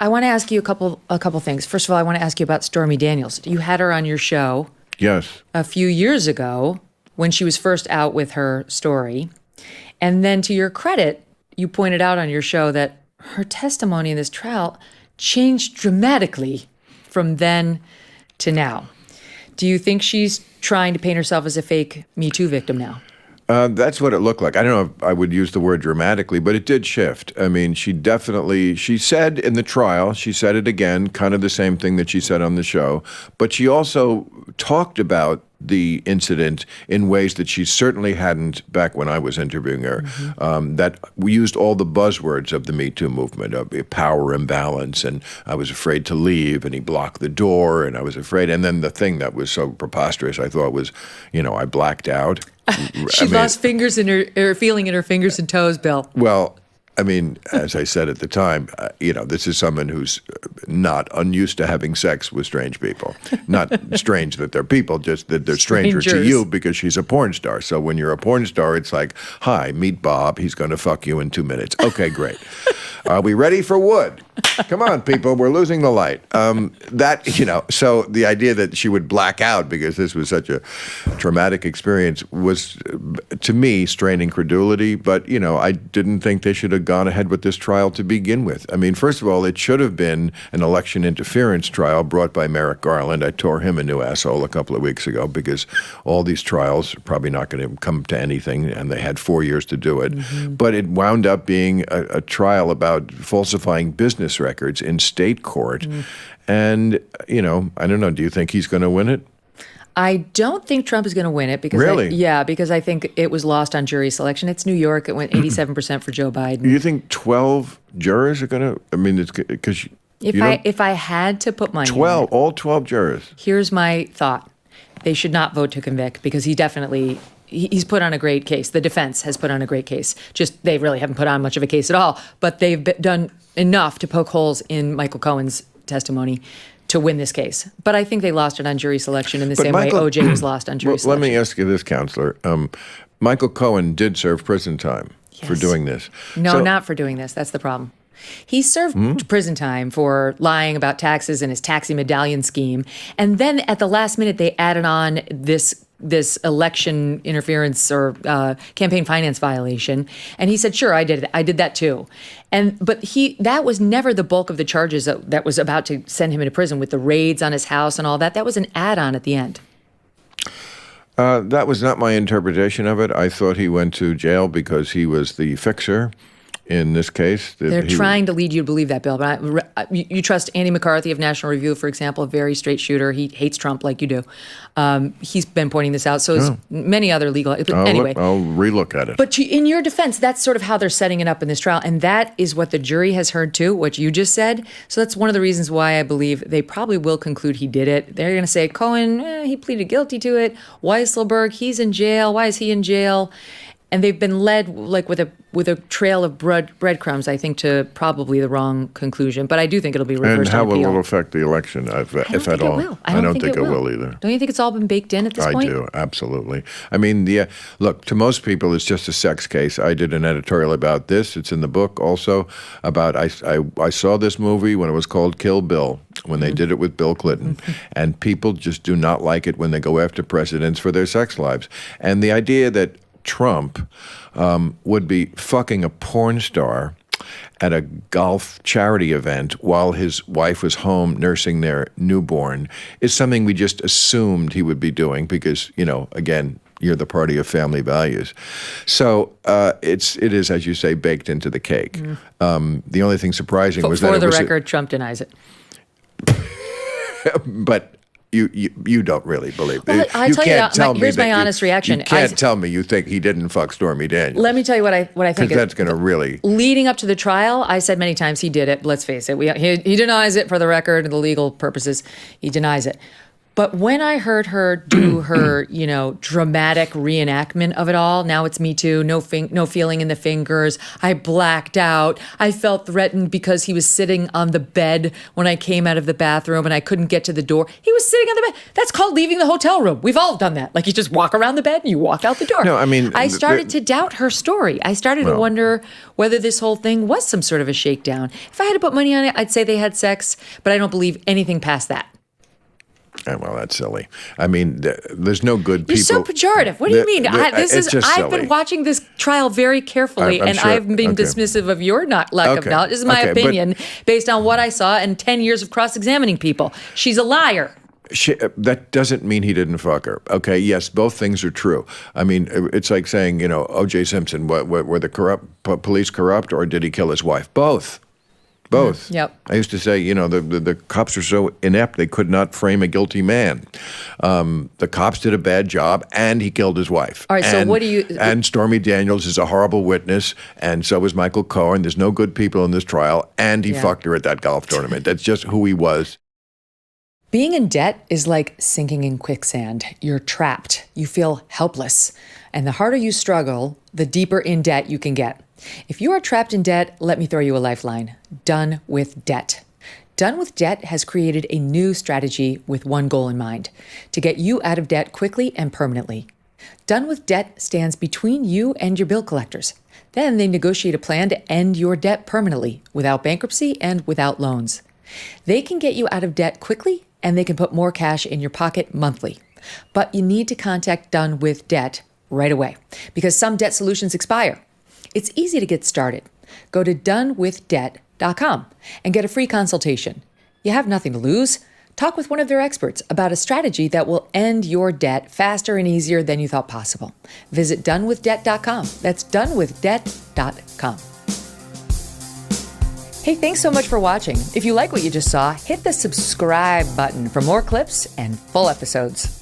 I want to ask you a couple things. First of all, I want to ask you about Stormy Daniels. You had her on your show. Yes. A few years ago when she was first out with her story. And then to your credit, you pointed out on your show that her testimony in this trial changed dramatically from then to now. Do you think she's trying to paint herself as a fake Me Too victim now? That's what it looked like. I don't know if I would use the word dramatically, but it did shift. I mean, she said in the trial, she said it again, kind of the same thing that she said on the show, but she also talked about the incident in ways that she certainly hadn't back when I was interviewing her. That we used all the buzzwords of the Me Too movement, of power imbalance, and I was afraid to leave, and he blocked the door, and I was afraid. And then the thing that was so preposterous, I thought was, I blacked out. She lost fingers in her feeling in her fingers and toes, Bill. Well, I mean, as I said at the time, this is someone who's not unused to having sex with strange people. Not strange that they're people, just that they're strangers to you because she's a porn star. So when you're a porn star, it's like, hi, meet Bob. He's going to fuck you in 2 minutes. Okay, great. Are we ready for wood? Come on, people. We're losing the light. So the idea that she would black out because this was such a traumatic experience was, to me, straining credulity. But, I didn't think they should have gone ahead with this trial to begin with. I mean, first of all, it should have been an election interference trial brought by Merrick Garland. I tore him a new asshole a couple of weeks ago because all these trials are probably not going to come to anything, and they had 4 years to do it. But it wound up being a trial about falsifying business records in state court. And, I don't know, do you think he's going to win it? I don't think Trump is going to win it because because I think it was lost on jury selection. It's New York. It went 87% for Joe Biden. You think 12 jurors are going to? I mean, it's because if I had to put money 12, all 12 jurors. Here's my thought: they should not vote to convict because he's put on a great case. The defense has put on a great case. Just they really haven't put on much of a case at all, but they've done enough to poke holes in Michael Cohen's testimony to win this case. But I think they lost it on jury selection in the same way OJ was lost on jury selection. Let me ask you this, Counselor. Michael Cohen did serve prison time for doing this. No, not for doing this. That's the problem. He served prison time for lying about taxes and his taxi medallion scheme. And then at the last minute, they added on this election interference or campaign finance violation. And he said, sure, I did it. I did that too. But that was never the bulk of the charges that was about to send him into prison with the raids on his house and all that. That was an add-on at the end. That was not my interpretation of it. I thought he went to jail because he was the fixer. In this case, they're trying to lead you to believe that, Bill. But you trust Andy McCarthy of National Review, for example, a very straight shooter. He hates Trump like you do. He's been pointing this out. So has many other legal. Anyway, I'll relook at it. But in your defense, that's sort of how they're setting it up in this trial, and that is what the jury has heard too. What you just said. So that's one of the reasons why I believe they probably will conclude he did it. They're going to say Cohen, he pleaded guilty to it. Weisselberg, he's in jail. Why is he in jail? And they've been led like with a trail of breadcrumbs, I think, to probably the wrong conclusion. But I do think it'll be reversed. And how will it affect the election, if at all? I don't think it will either. Don't you think it's all been baked in at this point? I do, absolutely. I mean, look, to most people, it's just a sex case. I did an editorial about this. It's in the book also about I saw this movie when it was called Kill Bill, when they did it with Bill Clinton. And people just do not like it when they go after presidents for their sex lives. And the idea that Trump would be fucking a porn star at a golf charity event while his wife was home nursing their newborn is something we just assumed he would be doing because, again, you're the party of family values. So it is, as you say, baked into the cake. The only thing surprising was that for the record, Trump denies it. But you don't really believe it. Well, here's my honest reaction. You can't tell me you think he didn't fuck Stormy Daniels. Let me tell you what I think. Because that's going to really... Leading up to the trial, I said many times he did it. Let's face it. He denies it for the record and the legal purposes. He denies it. But when I heard her do her, dramatic reenactment of it all, now it's Me Too, no feeling in the fingers. I blacked out. I felt threatened because he was sitting on the bed when I came out of the bathroom and I couldn't get to the door. He was sitting on the bed. That's called leaving the hotel room. We've all done that. Like you just walk around the bed and you walk out the door. No, I mean, I started to doubt her story. I started to wonder whether this whole thing was some sort of a shakedown. If I had to put money on it, I'd say they had sex, but I don't believe anything past that. Well, that's silly. I mean, there's no good people. You're so pejorative. What do you mean? I've been watching this trial very carefully, and sure. I've been dismissive of your lack of knowledge. This is my opinion based on what I saw and 10 years of cross-examining people. She's a liar. That doesn't mean he didn't fuck her. Okay, yes, both things are true. I mean, it's like saying, O.J. Simpson, were the police corrupt, or did he kill his wife? Both. Both. Yep. I used to say, the cops are so inept they could not frame a guilty man. The cops did a bad job, and he killed his wife. All right. So what do you? And Stormy Daniels is a horrible witness, and so is Michael Cohen. There's no good people in this trial, and he fucked her at that golf tournament. That's just who he was. Being in debt is like sinking in quicksand. You're trapped. You feel helpless, and the harder you struggle, the deeper in debt you can get. If you are trapped in debt, let me throw you a lifeline. Done with Debt. Done with Debt has created a new strategy with one goal in mind: to get you out of debt quickly and permanently. Done with Debt stands between you and your bill collectors. Then they negotiate a plan to end your debt permanently, without bankruptcy and without loans. They can get you out of debt quickly, and they can put more cash in your pocket monthly. But you need to contact Done with Debt right away, because some debt solutions expire. It's easy to get started. Go to donewithdebt.com and get a free consultation. You have nothing to lose. Talk with one of their experts about a strategy that will end your debt faster and easier than you thought possible. Visit donewithdebt.com. That's donewithdebt.com. Hey, thanks so much for watching. If you like what you just saw, hit the subscribe button for more clips and full episodes.